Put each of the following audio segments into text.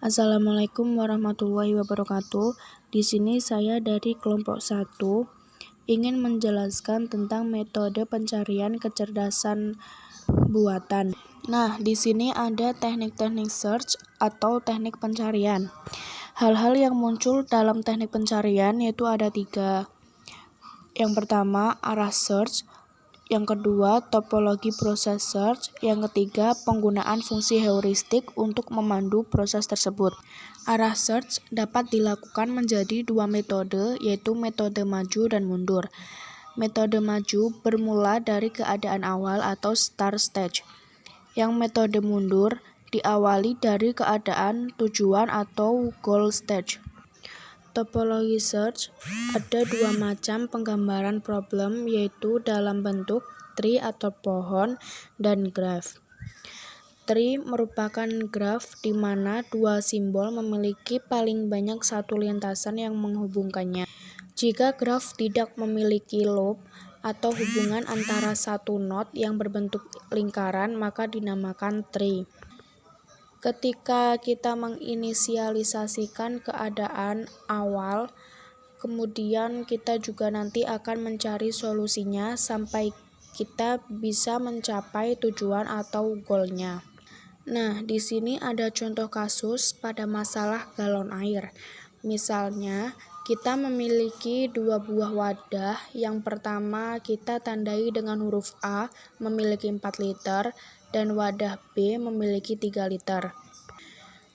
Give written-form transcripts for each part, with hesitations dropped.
Assalamualaikum warahmatullahi wabarakatuh. Di sini saya dari kelompok 1 ingin menjelaskan tentang metode pencarian kecerdasan buatan. Nah, di sini ada teknik-teknik search atau teknik pencarian. Hal-hal yang muncul dalam teknik pencarian yaitu ada 3. Yang pertama, arah search. Yang kedua, topologi proses search. Yang ketiga, penggunaan fungsi heuristik untuk memandu proses tersebut. Arah search dapat dilakukan menjadi 2 metode, yaitu metode maju dan mundur. Metode maju bermula dari keadaan awal atau start stage. Yang metode mundur diawali dari keadaan tujuan atau goal stage. Topologi search ada 2 macam penggambaran problem, yaitu dalam bentuk tree atau pohon dan graph. Tree merupakan graph di mana 2 simbol memiliki paling banyak satu lintasan yang menghubungkannya. Jika graph tidak memiliki loop atau hubungan antara satu node yang berbentuk lingkaran, maka dinamakan tree. Ketika kita menginisialisasikan keadaan awal, kemudian kita juga nanti akan mencari solusinya sampai kita bisa mencapai tujuan atau goalnya. Nah, di sini ada contoh kasus pada masalah galon air. Misalnya, kita memiliki 2 buah wadah. Yang pertama kita tandai dengan huruf A memiliki 4 liter dan wadah B memiliki 3 liter.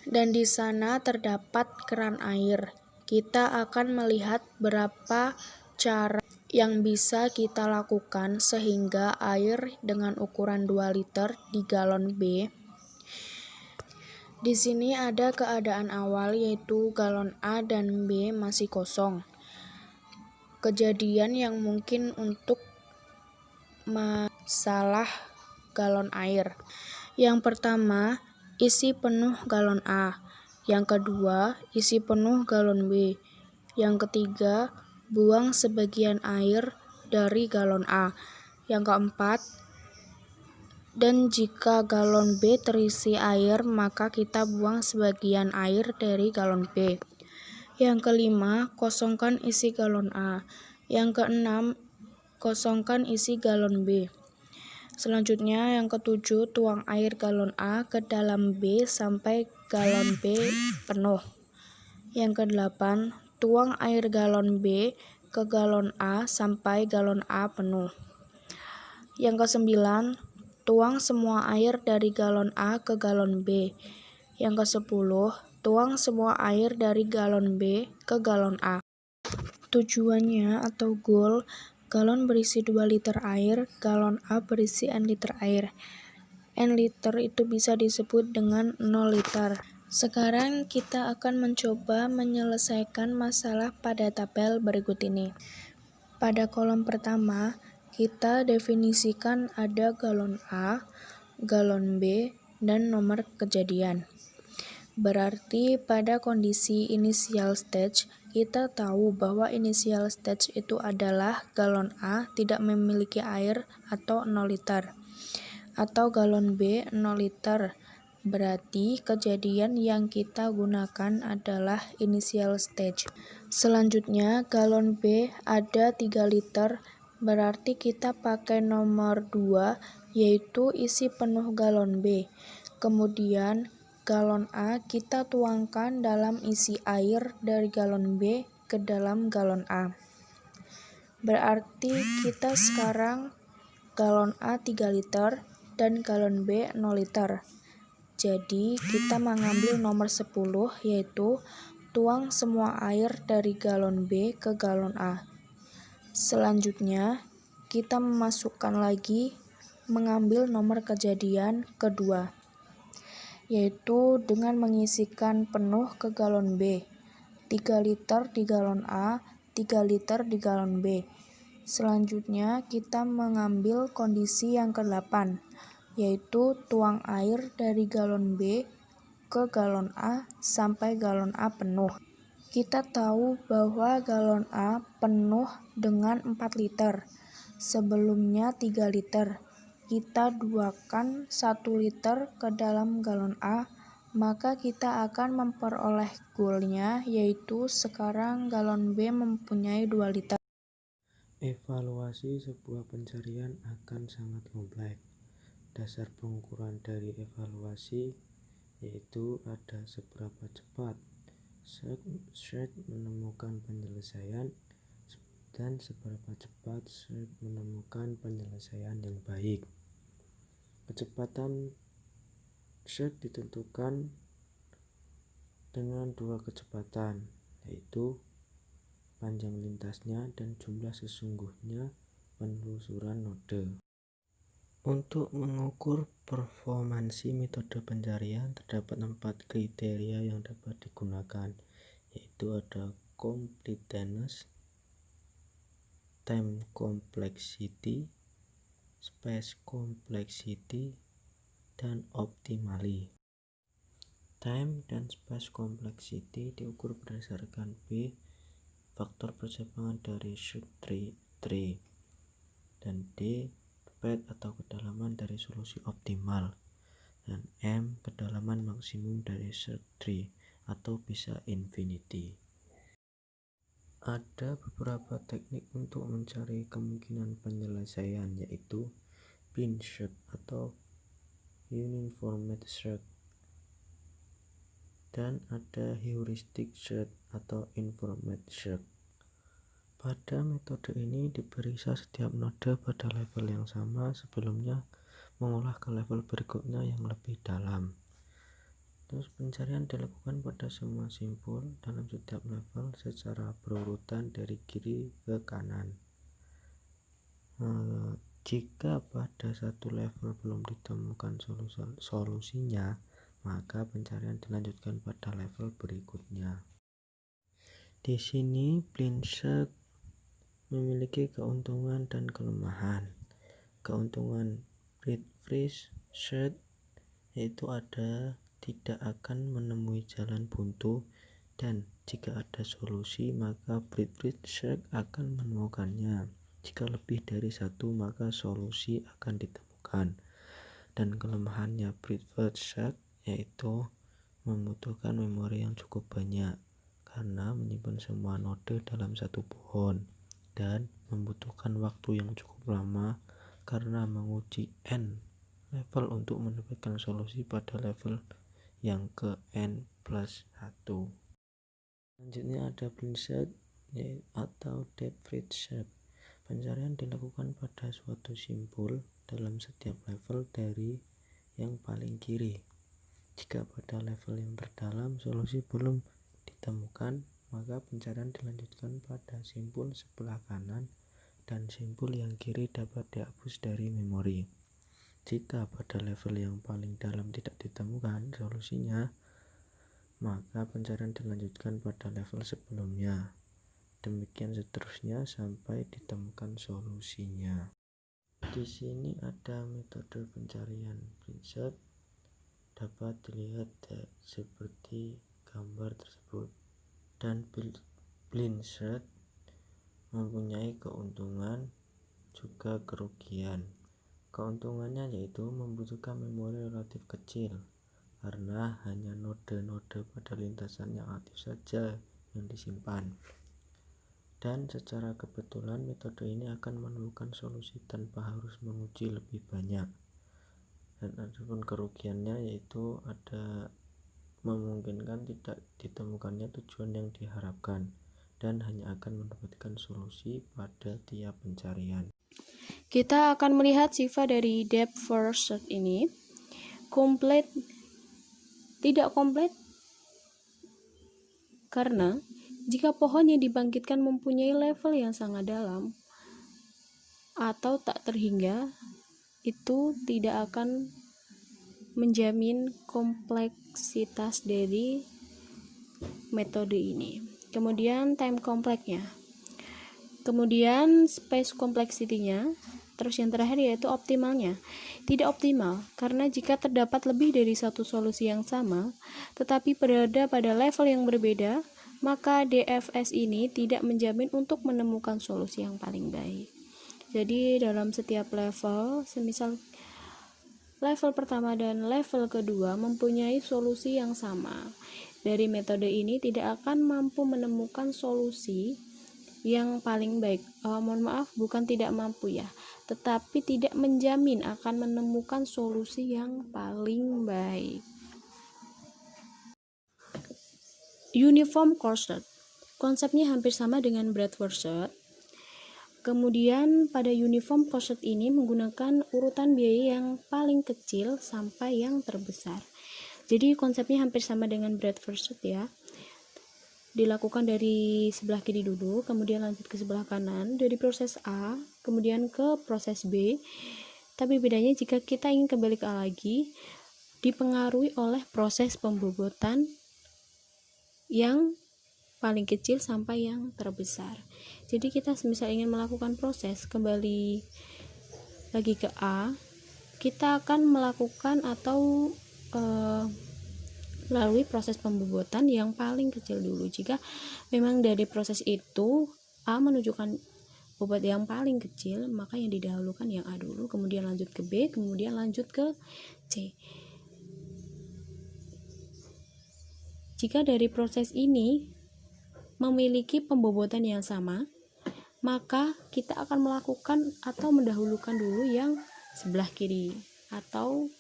Dan di sana terdapat keran air. Kita akan melihat berapa cara yang bisa kita lakukan sehingga air dengan ukuran 2 liter di galon B. Di sini ada keadaan awal yaitu galon A dan B masih kosong. Kejadian yang mungkin untuk masalah galon air. Yang pertama, isi penuh galon A. Yang kedua, isi penuh galon B. Yang ketiga, buang sebagian air dari galon A. Yang keempat, dan jika galon B terisi air, maka kita buang sebagian air dari galon B. Yang kelima, kosongkan isi galon A. Yang keenam, kosongkan isi galon B. Selanjutnya, yang ketujuh, tuang air galon A ke dalam B sampai galon B penuh. Yang kedelapan, tuang air galon B ke galon A sampai galon A penuh. Yang kesembilan, tuang semua air dari galon A ke galon B. Yang kesepuluh, tuang semua air dari galon B ke galon A. Tujuannya atau goal, galon berisi 2 liter air, galon A berisi N liter air. N liter itu bisa disebut dengan 0 liter. Sekarang kita akan mencoba menyelesaikan masalah pada tabel berikut ini. Pada kolom pertama, kita definisikan ada galon A, galon B, dan nomor kejadian. Berarti pada kondisi initial stage, kita tahu bahwa initial stage itu adalah galon A tidak memiliki air atau 0 liter. Atau galon B 0 liter. Berarti kejadian yang kita gunakan adalah initial stage. Selanjutnya, galon B ada 3 liter. Berarti kita pakai nomor 2, yaitu isi penuh galon B. Kemudian, galon A kita tuangkan dalam isi air dari galon B ke dalam galon A. Berarti kita sekarang galon A 3 liter dan galon B 0 liter. Jadi kita mengambil nomor 10, yaitu tuang semua air dari galon B ke galon A. Selanjutnya kita memasukkan lagi mengambil nomor kejadian kedua, yaitu dengan mengisikan penuh ke galon B, 3 liter di galon A, 3 liter di galon B. Selanjutnya kita mengambil kondisi yang ke-8, yaitu tuang air dari galon B ke galon A sampai galon A penuh. Kita tahu bahwa galon A penuh dengan 4 liter, sebelumnya 3 liter. Kita duakan 1 liter ke dalam galon A maka kita akan memperoleh goalnya, yaitu sekarang galon B mempunyai 2 liter. Evaluasi sebuah pencarian akan sangat kompleks. Dasar pengukuran dari evaluasi yaitu ada seberapa cepat search menemukan penyelesaian dan seberapa cepat search menemukan penyelesaian yang baik. Kecepatan search ditentukan dengan 2 kecepatan, yaitu panjang lintasnya dan jumlah sesungguhnya penelusuran node. Untuk mengukur performansi metode pencarian terdapat 4 kriteria yang dapat digunakan, yaitu ada completeness, time complexity, space complexity, dan optimally. Time dan space complexity diukur berdasarkan B, faktor percepatan dari search tree, dan D, path atau kedalaman dari solusi optimal, dan M, kedalaman maksimum dari search tree atau bisa infinity. Ada beberapa teknik untuk mencari kemungkinan penyelesaian, yaitu bin search atau uniformed search, dan ada heuristic search atau informed search. Pada metode ini diperiksa setiap node pada level yang sama sebelumnya mengolah ke level berikutnya yang lebih dalam. Terus pencarian dilakukan pada semua simpul dalam setiap level secara berurutan dari kiri ke kanan. Jika pada satu level belum ditemukan solusinya, maka pencarian dilanjutkan pada level berikutnya. Di sini blind search memiliki keuntungan dan kelemahan. Keuntungan breadth-first search yaitu tidak akan menemui jalan buntu, dan jika ada solusi maka breadth-first search akan menemukannya. Jika lebih dari satu maka solusi akan ditemukan. Dan kelemahannya breadth-first search yaitu membutuhkan memori yang cukup banyak karena menyimpan semua node dalam satu pohon, dan membutuhkan waktu yang cukup lama karena menguji n level untuk mendapatkan solusi pada level yang ke n plus 1. Selanjutnya ada blind search atau depth first search. Pencarian dilakukan pada suatu simpul dalam setiap level dari yang paling kiri. Jika pada level yang terdalam solusi belum ditemukan, maka pencarian dilanjutkan pada simpul sebelah kanan dan simpul yang kiri dapat dihapus dari memori. Jika pada level yang paling dalam tidak ditemukan solusinya, maka pencarian dilanjutkan pada level sebelumnya. Demikian seterusnya sampai ditemukan solusinya. Di sini ada metode pencarian blind search, dapat dilihat seperti gambar tersebut. Dan blind search mempunyai keuntungan juga kerugian. Keuntungannya yaitu membutuhkan memori relatif kecil karena hanya node-node pada lintasan yang aktif saja yang disimpan. Dan secara kebetulan metode ini akan menemukan solusi tanpa harus menguji lebih banyak. Dan adapun kerugiannya yaitu ada memungkinkan tidak ditemukannya tujuan yang diharapkan dan hanya akan mendapatkan solusi pada tiap pencarian. Kita akan melihat sifat dari depth first search ini. Tidak komplit karena jika pohon yang dibangkitkan mempunyai level yang sangat dalam atau tak terhingga, itu tidak akan menjamin kompleksitas dari metode ini. Kemudian time complexnya, kemudian space complexity-nya, terus yang terakhir yaitu optimalnya. Tidak optimal karena jika terdapat lebih dari satu solusi yang sama tetapi berada pada level yang berbeda, maka DFS ini tidak menjamin untuk menemukan solusi yang paling baik. Jadi dalam setiap level, semisal level pertama dan level kedua mempunyai solusi yang sama. Dari metode ini tidak akan mampu menemukan solusi yang paling baik. Mohon maaf, bukan tidak mampu ya, tetapi tidak menjamin akan menemukan solusi yang paling baik. Uniform Cost. Konsepnya hampir sama dengan Bradford Search. Kemudian pada uniform cost ini menggunakan urutan biaya yang paling kecil sampai yang terbesar. Jadi konsepnya hampir sama dengan Bradford Search ya. Dilakukan dari sebelah kiri dulu, kemudian lanjut ke sebelah kanan, dari proses A, kemudian ke proses B. Tapi bedanya jika kita ingin kembali ke A lagi, dipengaruhi oleh proses pembobotan yang paling kecil sampai yang terbesar. Jadi kita misal ingin melakukan proses kembali lagi ke A, kita akan melakukan atau melalui proses pembobotan yang paling kecil dulu. Jika memang dari proses itu A menunjukkan bobot yang paling kecil, maka yang didahulukan yang A dulu, kemudian lanjut ke B, kemudian lanjut ke C. Jika dari proses ini memiliki pembobotan yang sama, maka kita akan melakukan atau mendahulukan dulu yang sebelah kiri, atau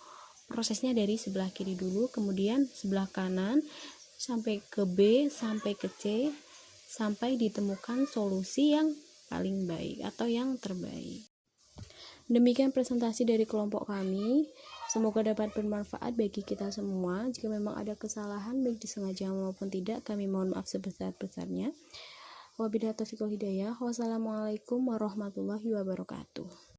prosesnya dari sebelah kiri dulu, kemudian sebelah kanan sampai ke B, sampai ke C, sampai ditemukan solusi yang paling baik atau yang terbaik. Demikian presentasi dari kelompok kami. Semoga dapat bermanfaat bagi kita semua. Jika memang ada kesalahan baik disengaja maupun tidak, kami mohon maaf sebesar-besarnya. Wabillahi taufiq wal hidayah. Wassalamualaikum warahmatullahi wabarakatuh.